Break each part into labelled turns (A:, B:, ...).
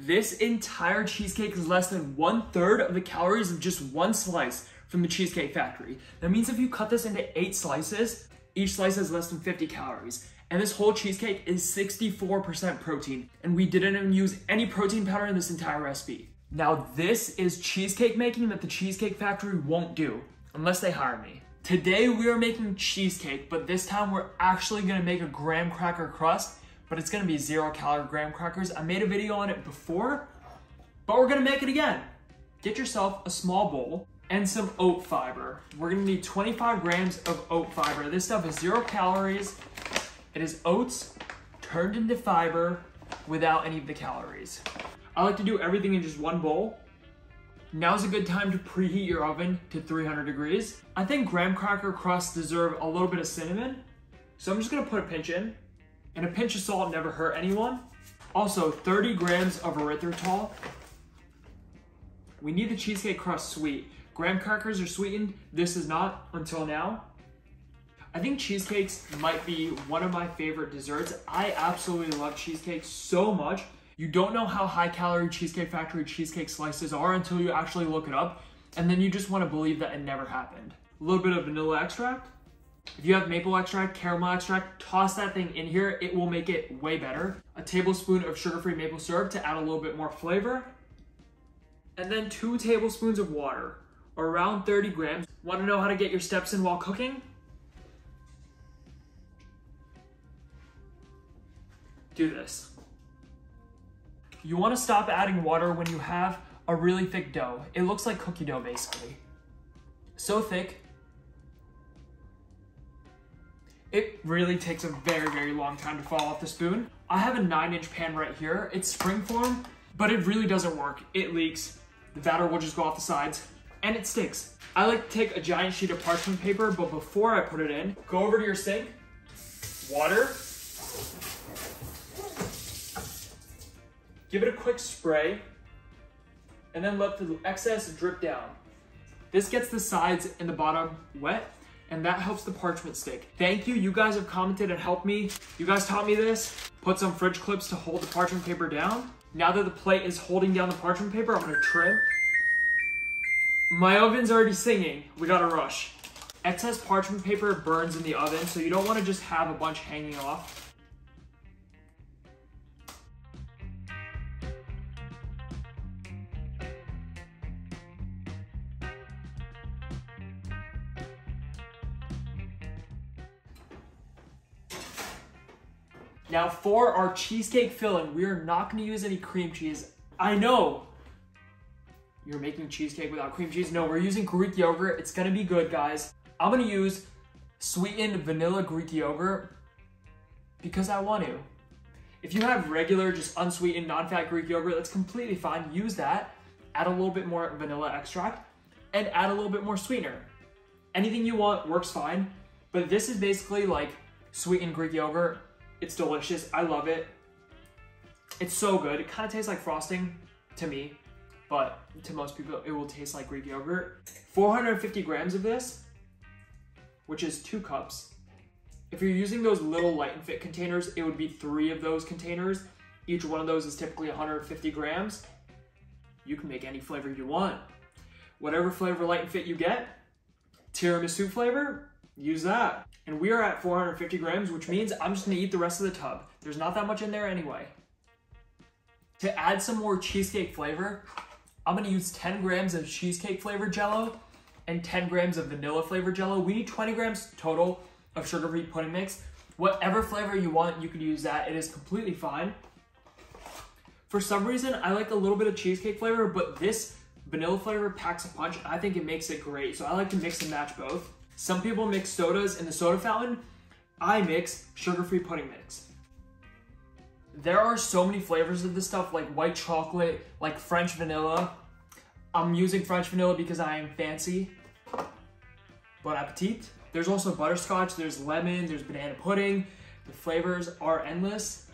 A: This entire cheesecake is less than 1/3 of the calories of just one slice from the Cheesecake Factory. That means if you cut this into 8 slices, each slice has less than 50 calories. And this whole cheesecake is 64% protein, and we didn't even use any protein powder in this entire recipe. Now this is cheesecake making that the Cheesecake Factory won't do, unless they hire me. Today we are making cheesecake, but this time we're actually gonna make a graham cracker crust, but it's gonna be 0-calorie graham crackers. I made a video on it before, but we're gonna make it again. Get yourself a small bowl and some oat fiber. We're gonna need 25 grams of oat fiber. This stuff is 0 calories. It is oats turned into fiber without any of the calories. I like to do everything in just one bowl. Now's a good time to preheat your oven to 300 degrees. I think graham cracker crusts deserve a little bit of cinnamon, so I'm just gonna put a pinch in, and a pinch of salt never hurt anyone. Also, 30 grams of erythritol. We need the cheesecake crust sweet. Graham crackers are sweetened, this is not until now. I think cheesecakes might be one of my favorite desserts. I absolutely love cheesecake so much. You don't know how high calorie Cheesecake Factory cheesecake slices are until you actually look it up, and then you just want to believe that it never happened. A little bit of vanilla extract. If you have maple extract, caramel extract, toss that thing in here. It will make it way better. A tablespoon of sugar-free maple syrup to add a little bit more flavor. And then 2 tablespoons of water, or around 30 grams. Want to know how to get your steps in while cooking? Do this. You want to stop adding water when you have a really thick dough. It looks like cookie dough basically. So thick, it really takes a very, very long time to fall off the spoon. I have a 9-inch pan right here. It's springform, but it really doesn't work. It leaks, the batter will just go off the sides, and it sticks. I like to take a giant sheet of parchment paper, but before I put it in, go over to your sink, water, give it a quick spray, and then let the excess drip down. This gets the sides and the bottom wet, and that helps the parchment stick. Thank you, you guys have commented and helped me. You guys taught me this. Put some fridge clips to hold the parchment paper down. Now that the plate is holding down the parchment paper, I'm gonna trim. My oven's already singing, we gotta rush. Excess parchment paper burns in the oven, so you don't wanna just have a bunch hanging off. Now for our cheesecake filling, we are not gonna use any cream cheese. I know you're making cheesecake without cream cheese. No, we're using Greek yogurt. It's gonna be good, guys. I'm gonna use sweetened vanilla Greek yogurt because I want to. If you have regular, just unsweetened, non-fat Greek yogurt, that's completely fine. Use that, add a little bit more vanilla extract, and add a little bit more sweetener. Anything you want works fine, but this is basically like sweetened Greek yogurt. It's delicious, I love it. It's so good. It kind of tastes like frosting to me, but to most people, it will taste like Greek yogurt. 450 grams of this, which is 2 cups. If you're using those little Light and Fit containers, it would be 3 of those containers. Each one of those is typically 150 grams. You can make any flavor you want. Whatever flavor Light and Fit you get, tiramisu flavor, use that. And we are at 450 grams, which means I'm just gonna eat the rest of the tub. There's not that much in there anyway. To add some more cheesecake flavor, I'm gonna use 10 grams of cheesecake flavored Jello and 10 grams of vanilla flavored Jello. We need 20 grams total of sugar-free pudding mix. Whatever flavor you want, you can use that. It is completely fine. For some reason, I like a little bit of cheesecake flavor, but this vanilla flavor packs a punch. I think it makes it great, so I like to mix and match both. Some people mix sodas in the soda fountain. I mix sugar-free pudding mix. There are so many flavors of this stuff, like white chocolate, like French vanilla. I'm using French vanilla because I am fancy. Bon appetit. There's also butterscotch, there's lemon, there's banana pudding. The flavors are endless.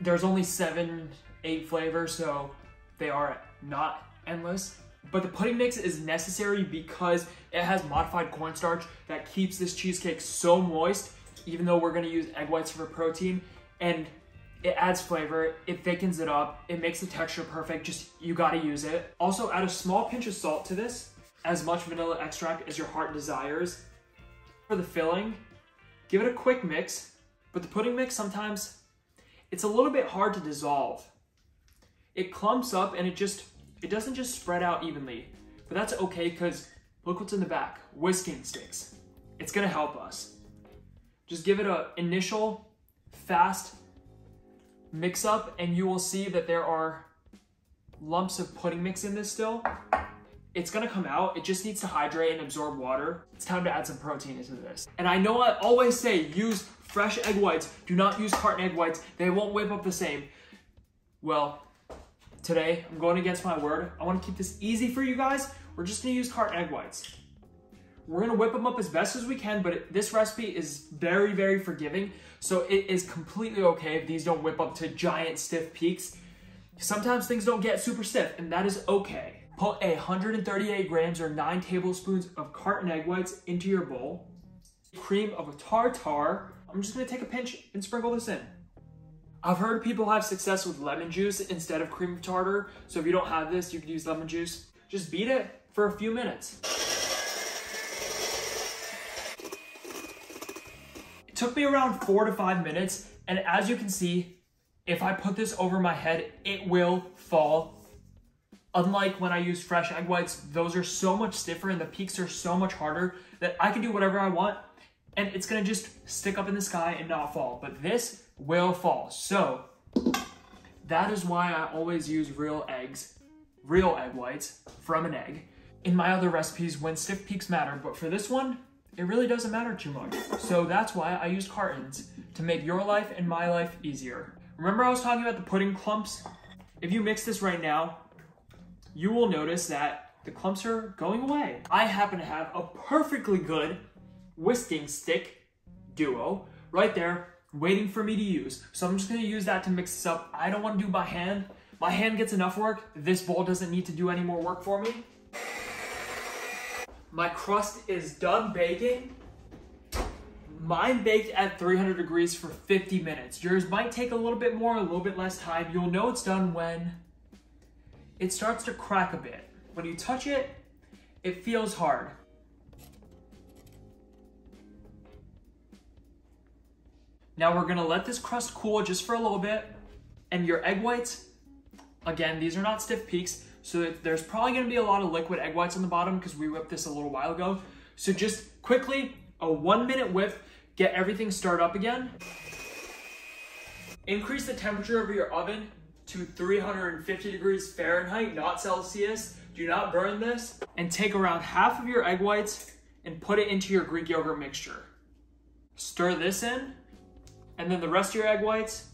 A: There's only 7, 8 flavors, so they are not endless. But the pudding mix is necessary because it has modified cornstarch that keeps this cheesecake so moist, even though we're gonna use egg whites for protein. And It adds flavor, it thickens it up, it makes the texture perfect, just you gotta use it. Also add a small pinch of salt to this, as much vanilla extract as your heart desires. For the filling, give it a quick mix, but the pudding mix sometimes, it's a little bit hard to dissolve. It clumps up and it doesn't just spread out evenly, but that's okay because look what's in the back, whisking sticks. It's gonna help us. Just give it an initial fast mix up and you will see that there are lumps of pudding mix in this still. It's gonna come out, it just needs to hydrate and absorb water. It's time to add some protein into this. And I know I always say use fresh egg whites, do not use carton egg whites, they won't whip up the same. Well, today I'm going against my word. I wanna keep this easy for you guys. We're just gonna use carton egg whites. We're gonna whip them up as best as we can, but this recipe is very, very forgiving. So it is completely okay if these don't whip up to giant stiff peaks. Sometimes things don't get super stiff and that is okay. Put 138 grams or 9 tablespoons of carton egg whites into your bowl. Cream of a tartar. I'm just gonna take a pinch and sprinkle this in. I've heard people have success with lemon juice instead of cream of tartar. So if you don't have this, you could use lemon juice. Just beat it for a few minutes. It took me around 4 to 5 minutes. And as you can see, if I put this over my head, it will fall. Unlike when I use fresh egg whites, those are so much stiffer and the peaks are so much harder that I can do whatever I want and it's gonna just stick up in the sky and not fall. But this will fall. So that is why I always use real eggs, real egg whites from an egg. In my other recipes, when stiff peaks matter, but for this one, it really doesn't matter too much. So that's why I use cartons to make your life and my life easier. Remember I was talking about the pudding clumps? If you mix this right now, you will notice that the clumps are going away. I happen to have a perfectly good whisking stick duo right there waiting for me to use. So I'm just gonna use that to mix this up. I don't wanna do by hand. My hand gets enough work. This bowl doesn't need to do any more work for me. My crust is done baking. Mine baked at 300 degrees for 50 minutes. Yours might take a little bit more, a little bit less time. You'll know it's done when it starts to crack a bit. When you touch it, it feels hard. Now we're gonna let this crust cool just for a little bit. And your egg whites, again, these are not stiff peaks, so there's probably gonna be a lot of liquid egg whites on the bottom because we whipped this a little while ago. So just quickly, a 1 minute whip, get everything started up again. Increase the temperature of your oven to 350 degrees Fahrenheit, not Celsius. Do not burn this. And take around half of your egg whites and put it into your Greek yogurt mixture. Stir this in, and then the rest of your egg whites.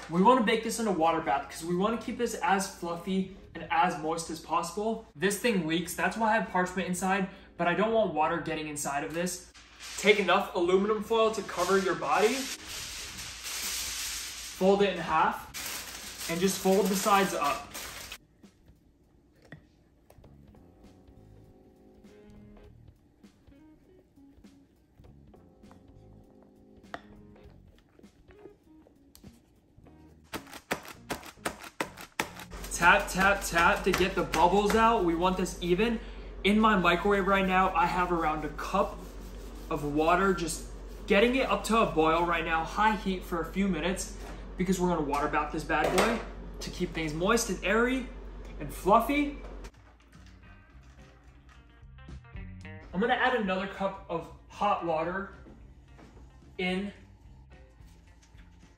A: We want to bake this in a water bath because we want to keep this as fluffy and as moist as possible. This thing leaks, that's why I have parchment inside, but I don't want water getting inside of this. Take enough aluminum foil to cover your body, fold it in half, and just fold the sides up. Tap, tap, tap to get the bubbles out. We want this even. In my microwave right now, I have around a cup of water, just getting it up to a boil right now, high heat for a few minutes, because we're gonna water bath this bad boy to keep things moist and airy and fluffy. I'm gonna add another cup of hot water in,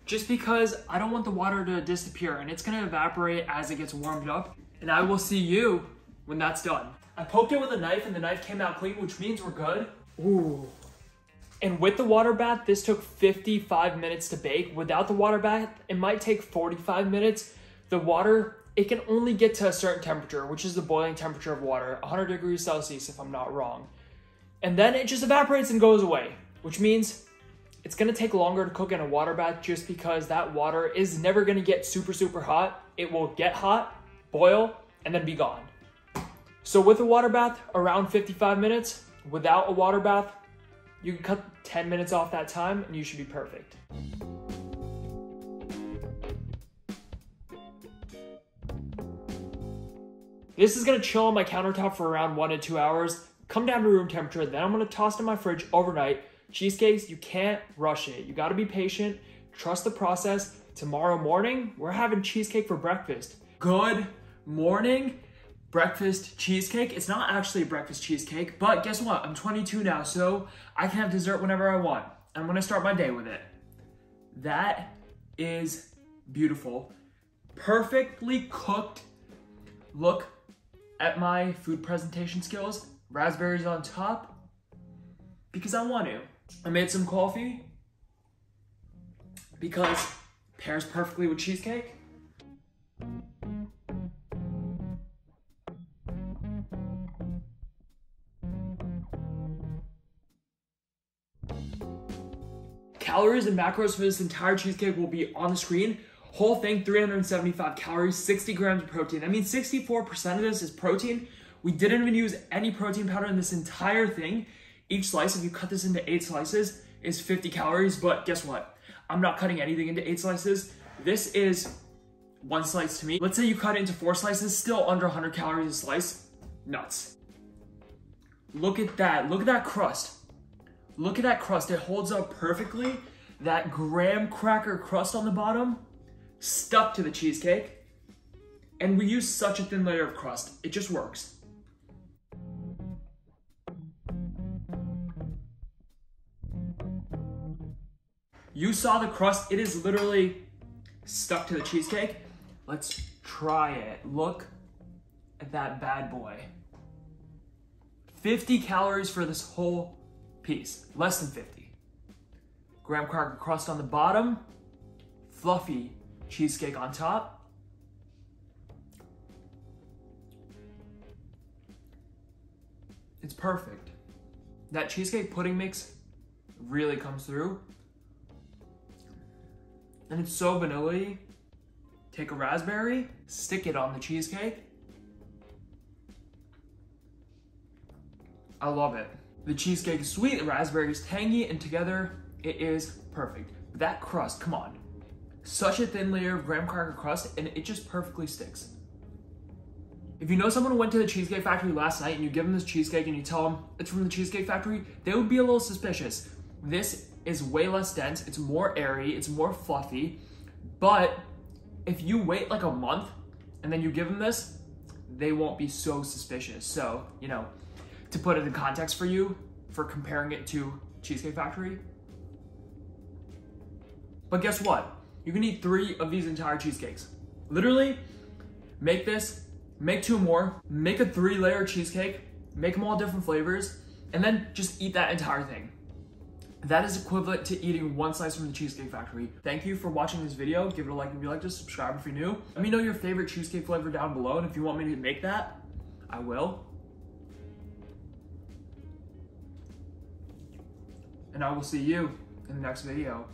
A: just because I don't want the water to disappear and it's gonna evaporate as it gets warmed up. And I will see you when that's done. I poked it with a knife and the knife came out clean, which means we're good. Ooh. And with the water bath, this took 55 minutes to bake. Without the water bath, it might take 45 minutes. The water, it can only get to a certain temperature, which is the boiling temperature of water, 100 degrees Celsius if I'm not wrong. And then it just evaporates and goes away, which means it's gonna take longer to cook in a water bath just because that water is never gonna get super, super hot. It will get hot, boil, and then be gone. So with a water bath, around 55 minutes. Without a water bath, You can cut 10 minutes off that time and you should be perfect. This is gonna chill on my countertop for around 1 to 2 hours, come down to room temperature, then I'm gonna toss it in my fridge overnight. Cheesecakes, you can't rush it. You gotta be patient, trust the process. Tomorrow morning, we're having cheesecake for breakfast. Good morning, breakfast cheesecake. It's not actually a breakfast cheesecake, but guess what? I'm 22 now, so I can have dessert whenever I want. I'm gonna start my day with it. That is beautiful. Perfectly cooked. Look at my food presentation skills. Raspberries on top, because I want to. I made some coffee, because it pairs perfectly with cheesecake. Calories and macros for this entire cheesecake will be on the screen. Whole thing, 375 calories, 60 grams of protein. That means 64% of this is protein. We didn't even use any protein powder in this entire thing. Each slice, if you cut this into 8 slices, is 50 calories, but guess what? I'm not cutting anything into 8 slices. This is 1 slice to me. Let's say you cut it into 4 slices, still under 100 calories a slice. Nuts. Look at that. Look at that crust. Look at that crust. It holds up perfectly. That graham cracker crust on the bottom, stuck to the cheesecake. And we use such a thin layer of crust. It just works. You saw the crust. It is literally stuck to the cheesecake. Let's try it. Look at that bad boy. 50 calories for this whole piece. Less than 50. Graham cracker crust on the bottom. Fluffy cheesecake on top. It's perfect. That cheesecake pudding mix really comes through. And it's so vanilla-y. Take a raspberry, stick it on the cheesecake. I love it. The cheesecake is sweet, the raspberry is tangy, and together it is perfect. That crust, come on. Such a thin layer of graham cracker crust, and it just perfectly sticks. If you know someone who went to the Cheesecake Factory last night and you give them this cheesecake and you tell them it's from the Cheesecake Factory, they would be a little suspicious. This is way less dense, it's more airy, it's more fluffy, but if you wait like a month and then you give them this, they won't be so suspicious. So, you know, to put it in context for you, for comparing it to Cheesecake Factory. But guess what? You can eat 3 of these entire cheesecakes. Literally, make this, make 2 more, make a 3-layer cheesecake, make them all different flavors, and then just eat that entire thing. That is equivalent to eating 1 slice from the Cheesecake Factory. Thank you for watching this video. Give it a like if you liked it, subscribe if you're new. Let me know your favorite cheesecake flavor down below, and if you want me to make that, I will. And I will see you in the next video.